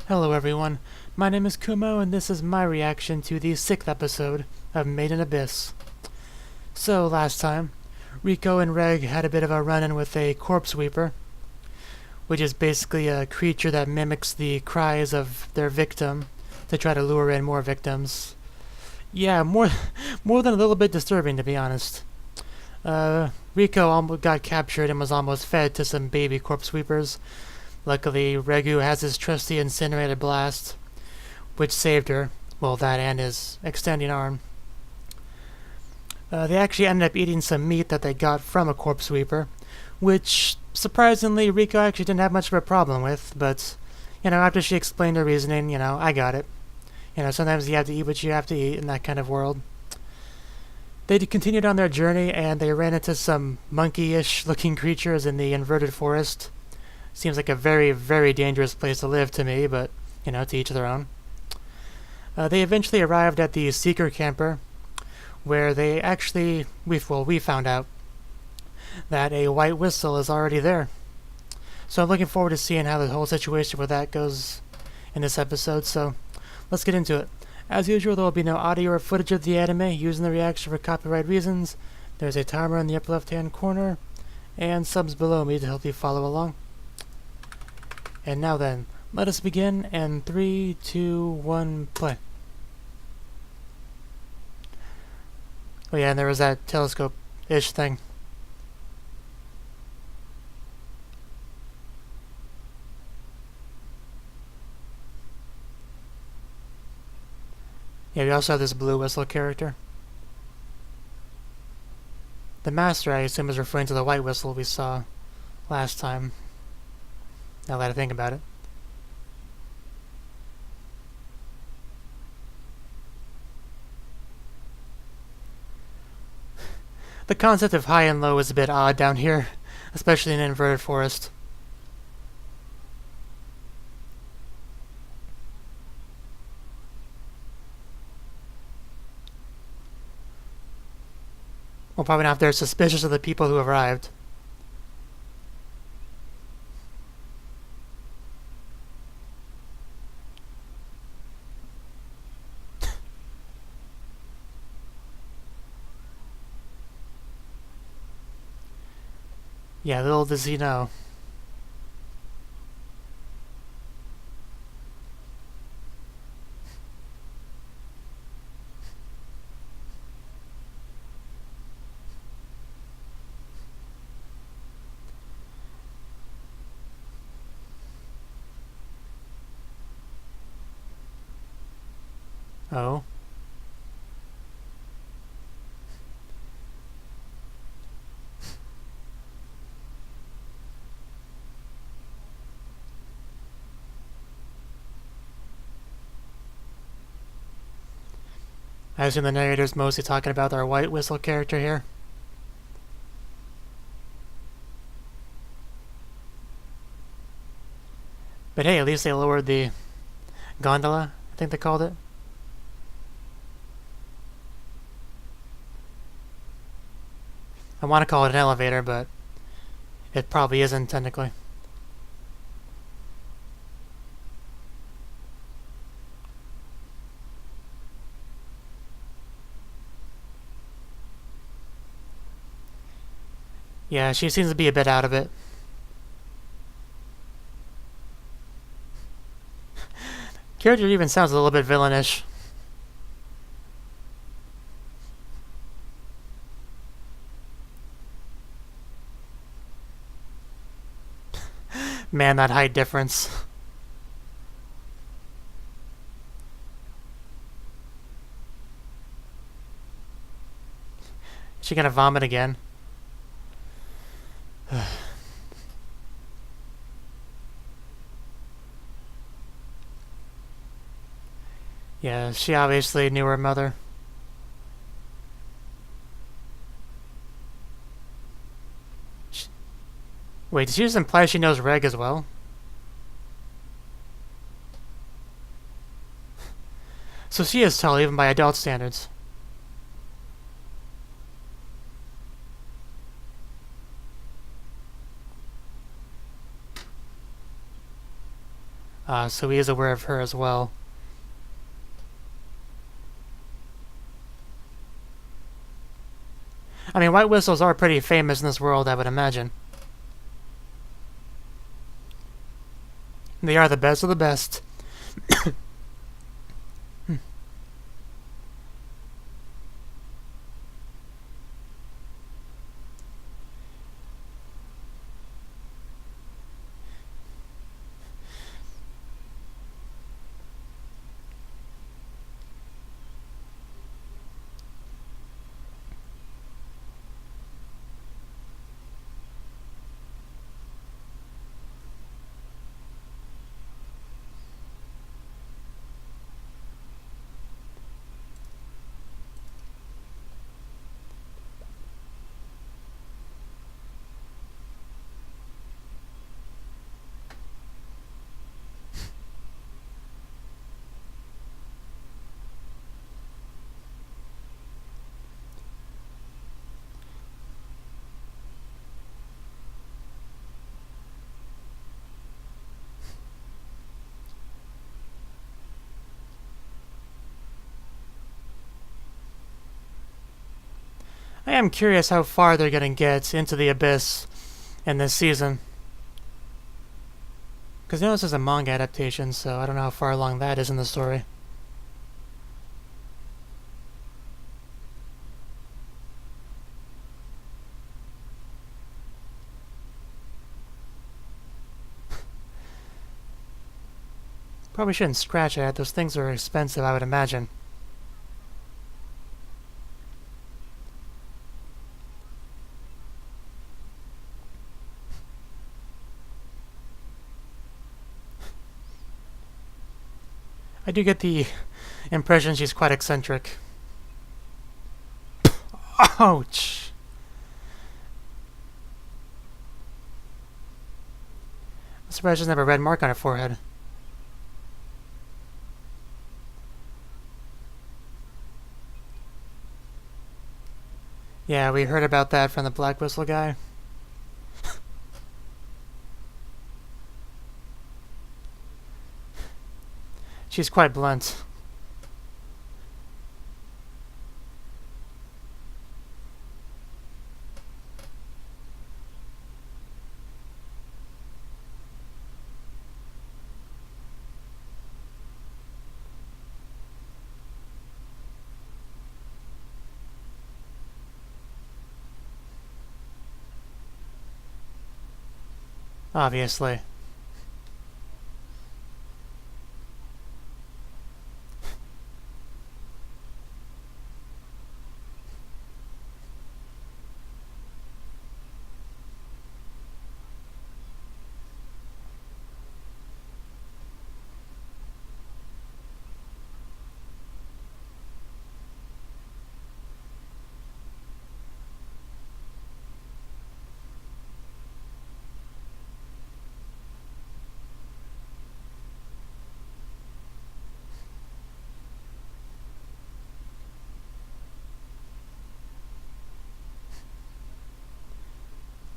Hello everyone, my name is Kumo and this is my reaction to the 6th episode of Made in Abyss. So last time, Rico and Reg had a bit of a run-in with a corpse weeper, which is basically a creature that mimics the cries of their victim to try to lure in more victims. Yeah, more than a little bit disturbing to be honest. Rico got captured and was almost fed to some baby corpse weepers. Luckily, Regu has his trusty incinerated blast, which saved her. Well, that and his extending arm. They actually ended up eating some meat that they got from a corpse sweeper, which, surprisingly, Rico actually didn't have much of a problem with, but, after she explained her reasoning, I got it. Sometimes you have to eat what you have to eat in that kind of world. They continued on their journey, and they ran into some monkey-ish looking creatures in the inverted forest. Seems like a very, very dangerous place to live to me, but, to each their own. They eventually arrived at the Seeker Camper, where they actually, we found out that a white whistle is already there. So I'm looking forward to seeing how the whole situation with that goes in this episode, so let's get into it. As usual, there will be no audio or footage of the anime using the reaction for copyright reasons. There's a timer in the upper left-hand corner, and subs below me to help you follow along. And now then, let us begin, and 3, 2, 1, play. Oh yeah, and there was that telescope-ish thing. Yeah, we also have this blue whistle character. The master, I assume, is referring to the white whistle we saw last time. Now that I think about it. The concept of high and low is a bit odd down here, especially in an inverted forest. Well, probably not if they're suspicious of the people who arrived. Yeah, little does he know. Oh. I assume the narrator's mostly talking about our white whistle character here. But hey, at least they lowered the gondola, I think they called it. I want to call it an elevator, but it probably isn't technically. Yeah, she seems to be a bit out of it. Character even sounds a little bit villainish. Man, that height difference. Is she gonna vomit again? Yeah, she obviously knew her mother. Wait, did she just imply she knows Reg as well? So she is tall, even by adult standards. so he is aware of her as well. I mean, white whistles are pretty famous in this world, I would imagine. They are the best of the best. I am curious how far they're going to get into the Abyss in this season. Because I know this is a manga adaptation, so I don't know how far along that is in the story. Probably shouldn't scratch at it. Those things are expensive, I would imagine. I do get the impression she's quite eccentric. Ouch! I'm surprised she doesn't have a red mark on her forehead. Yeah, we heard about that from the Black Whistle guy. She's quite blunt. Obviously.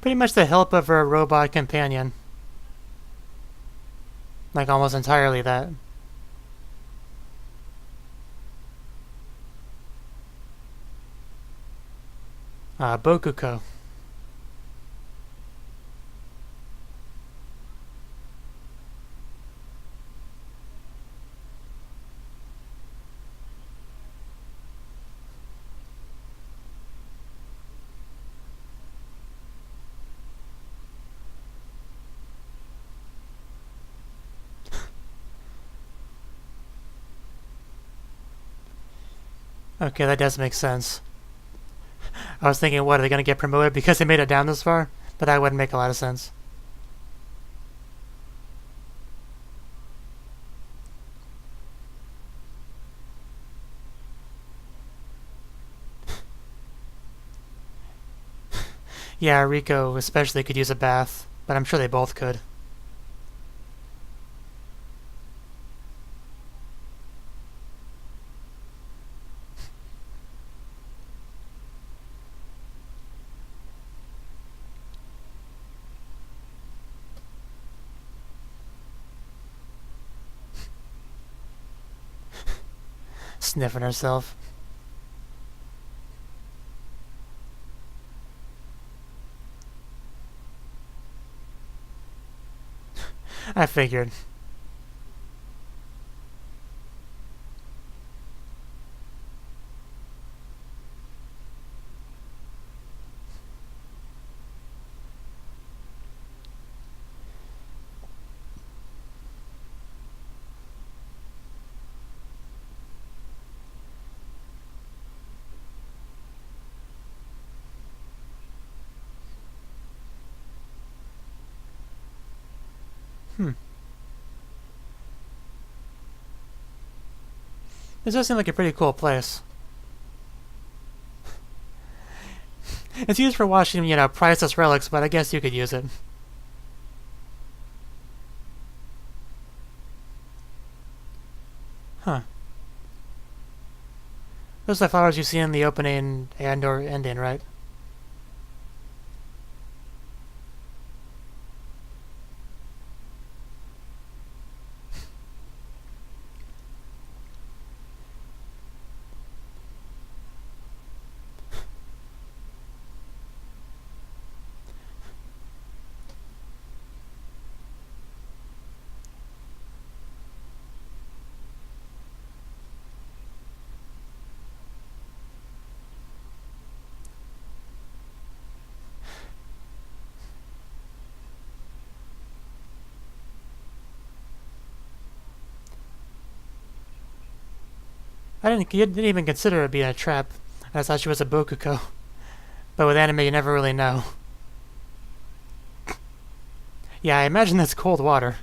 Pretty much the help of her robot companion. Like almost entirely that. Bokuko. Okay, that does make sense. I was thinking, what, are they going to get promoted because they made it down this far? But that wouldn't make a lot of sense. Yeah, Rico especially could use a bath, but I'm sure they both could. Sniffing herself. I figured. This does seem like a pretty cool place. It's used for washing, priceless relics, but I guess you could use it. Huh. Those are the flowers you see in the opening and/or ending, right? You didn't even consider it being a trap. I thought she was a Bokuko. But with anime, you never really know. Yeah, I imagine that's cold water.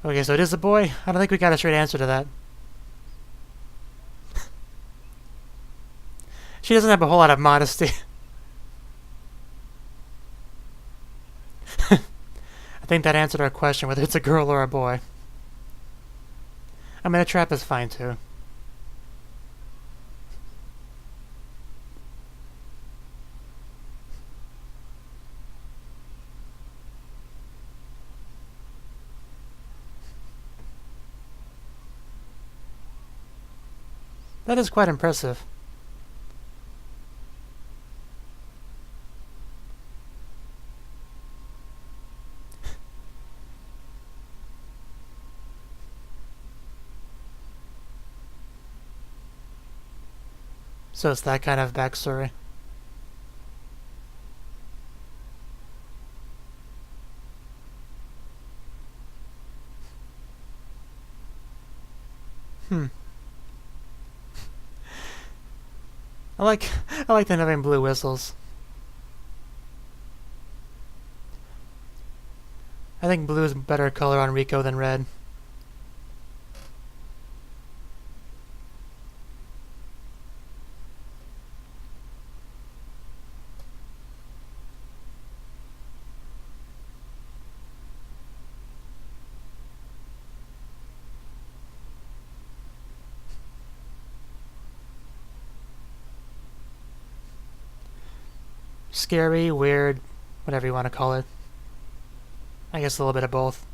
Okay, so it is a boy? I don't think we got a straight answer to that. She doesn't have a whole lot of modesty. I think that answered our question, whether it's a girl or a boy. I mean, a trap is fine, too. That is quite impressive. So it's that kind of backstory. I like I like them having blue whistles. I think blue is a better color on Rico than red. Scary, weird, whatever you want to call it. I guess a little bit of both.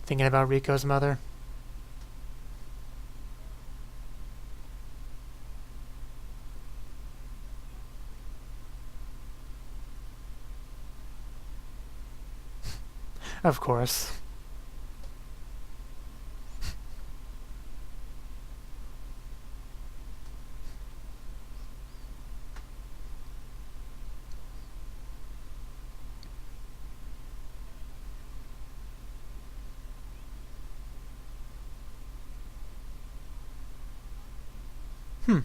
Thinking about Rico's mother. Of course. Hmm.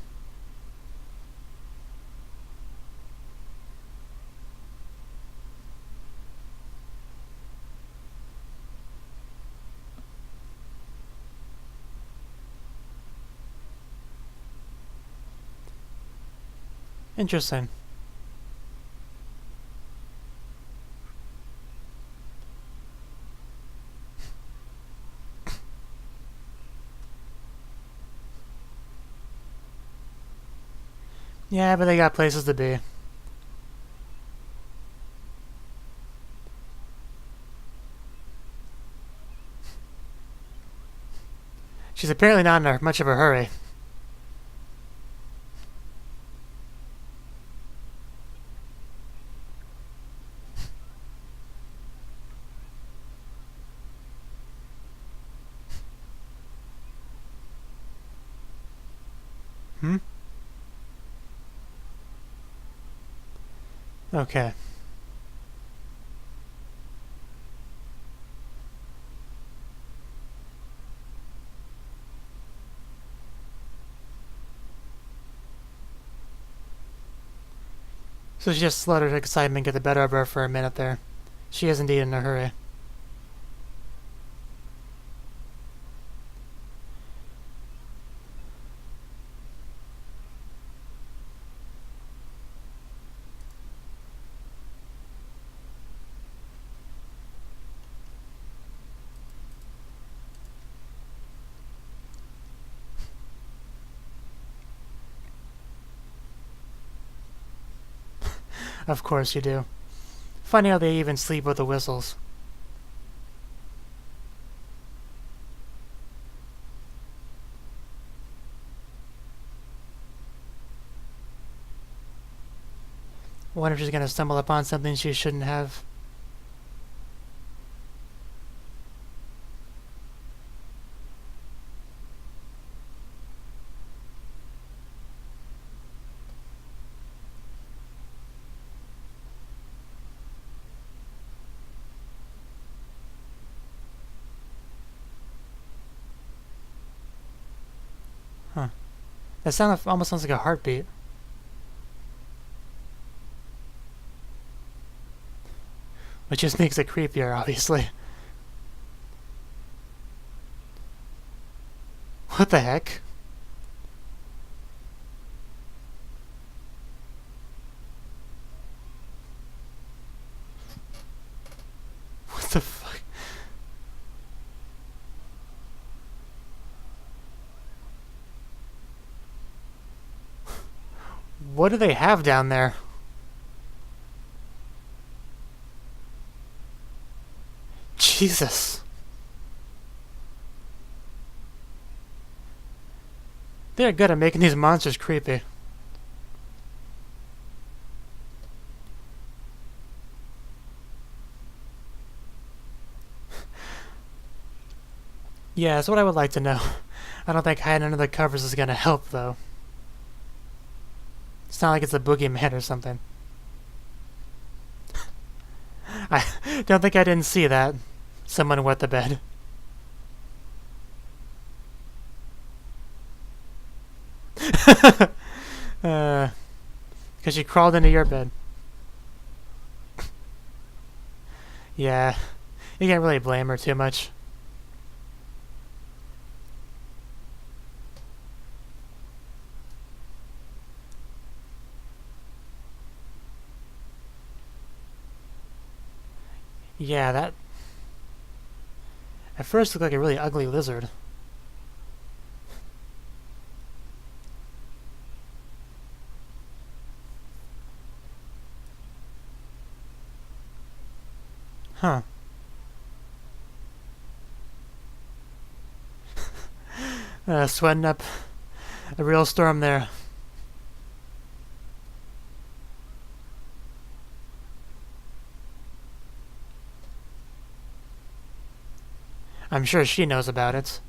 Interesting. Yeah, but they got places to be. She's apparently not in much of a hurry. Hmm? Okay. So she just let her excitement get the better of her for a minute there. She is indeed in a hurry. Of course you do. Funny how they even sleep with the whistles. Wonder if she's gonna stumble upon something she shouldn't have. Huh. That sound almost sounds like a heartbeat. Which just makes it creepier, obviously. What the heck? What the fuck? What do they have down there? Jesus. They're good at making these monsters creepy. Yeah, that's what I would like to know. I don't think hiding under the covers is gonna help, though. It's not like it's a boogeyman or something. I don't think I didn't see that. Someone wet the bed. Because she crawled into your bed. Yeah, you can't really blame her too much. Yeah, that at first looked like a really ugly lizard. Huh. Sweating up a real storm there. I'm sure she knows about it.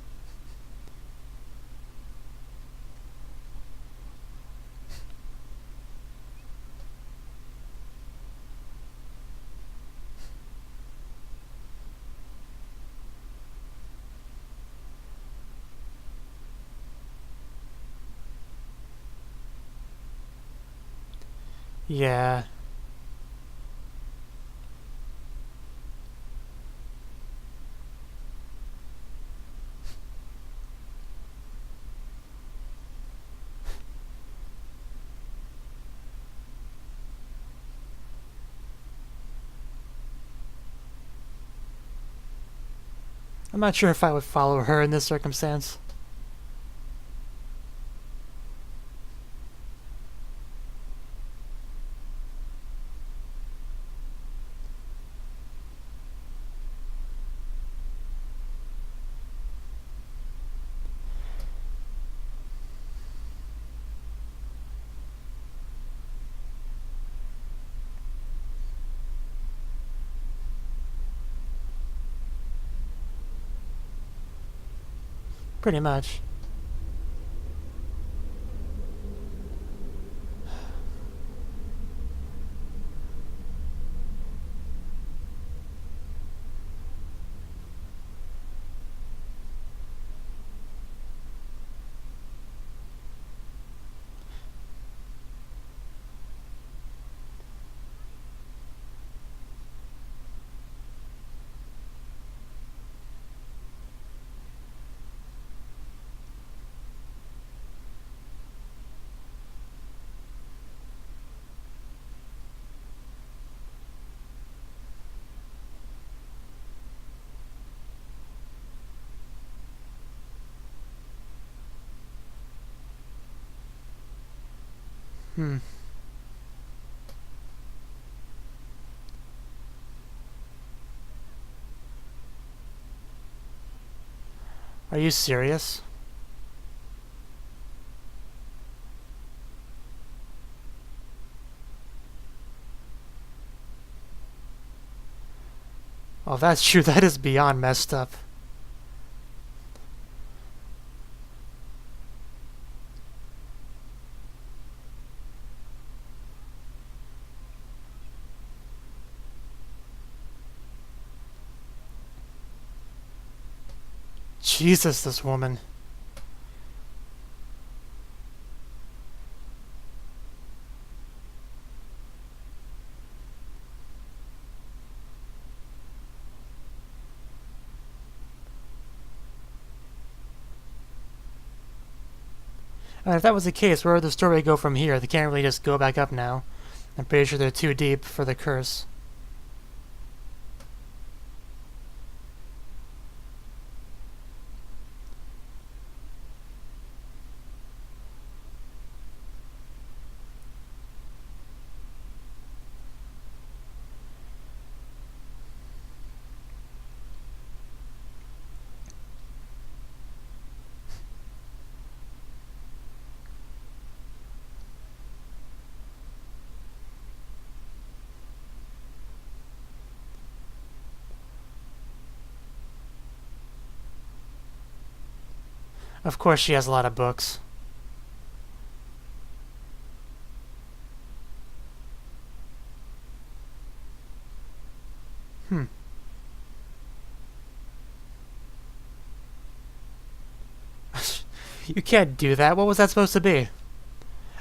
Yeah. I'm not sure if I would follow her in this circumstance. Pretty much. Hmm. Are you serious? Oh, that's true. That is beyond messed up. Jesus, this woman. If that was the case, where would the story go from here? They can't really just go back up now. I'm pretty sure they're too deep for the curse. Of course she has a lot of books. Hmm. You can't do that. What was that supposed to be?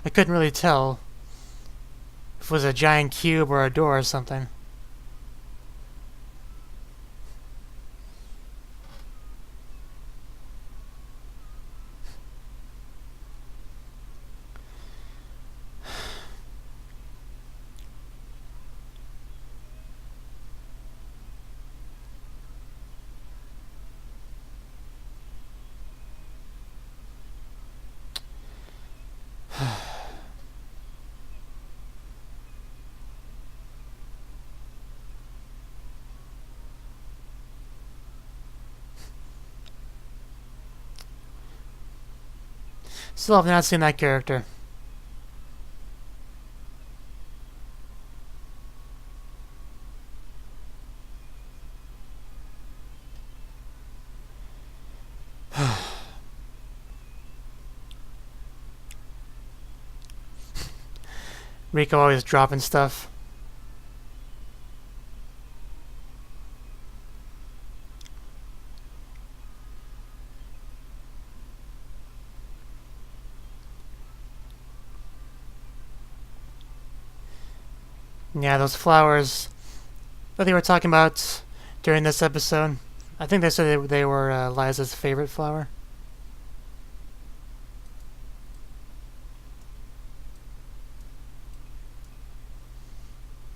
I couldn't really tell if it was a giant cube or a door or something. Still have not seen that character. Rico always dropping stuff. Yeah, those flowers that they were talking about during this episode. I think they said they were Liza's favorite flower.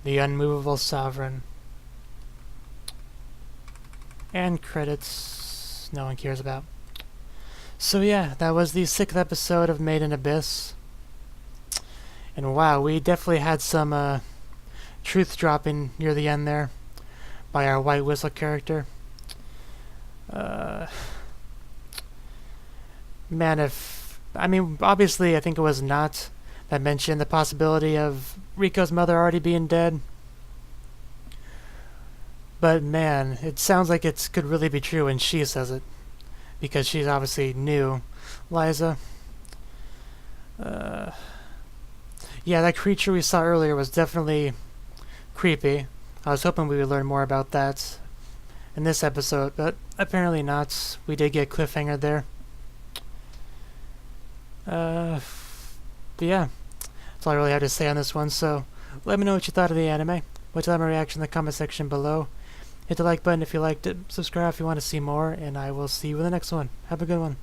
The Unmovable Sovereign. And credits. no one cares about. So yeah, that was the 6th episode of Made in Abyss. And wow, we definitely had some truth dropping near the end there by our White Whistle character. Man, obviously I think it was not that mentioned the possibility of Rico's mother already being dead. But man, it sounds like it could really be true when she says it. Because she's obviously knew Liza. Yeah, that creature we saw earlier was definitely creepy. I was hoping we would learn more about that in this episode, but apparently not. We did get a cliffhanger there. But yeah, that's all I really have to say on this one, so let me know what you thought of the anime. What's my reaction in the comment section below. Hit the like button if you liked it, subscribe if you want to see more, and I will see you in the next one. Have a good one.